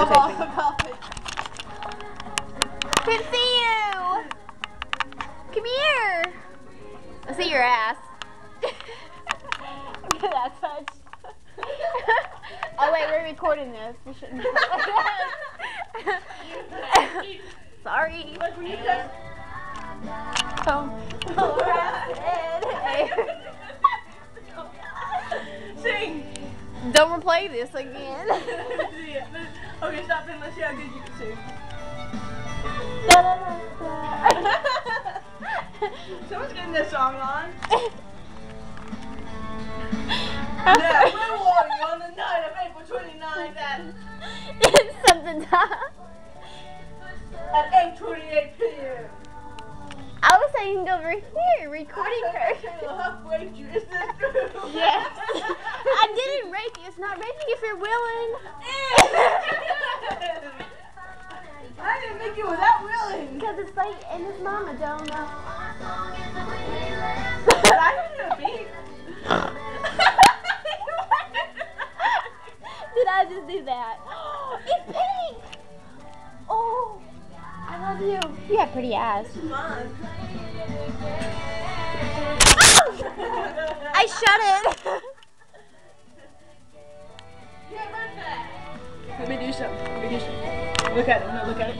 videotaping. Can see you. Come here. I see your ass. Look at that touch. Oh wait, we're recording this. We shouldn't. Sorry. Look, when you touch. Sing. Don't replay this again. Okay, stop and let's see how good you can sing. Someone's getting this song on. Yeah, we're warning on the night of April 29th It's something time. at 8:28 p.m. I was saying over here, recording her. Huff raped you. Is this true? Yes. I didn't rape you. It's not raping if you're willing. I didn't think you were that willing. Because it's late and his mama don't know. But I didn't do a beat. Did I just do that? It's pink! Oh, I love you. You have pretty eyes. Fun. I shut it. Let me do something. Let me do something. Look at it. No, look at it.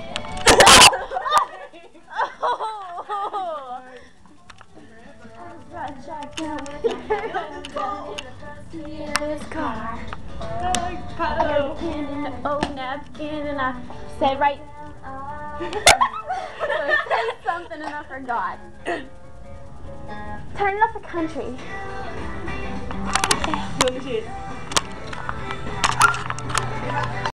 Oh. This car. Oh, napkin, and I said right. I said something and I forgot. Turn it off the country. Let me see it.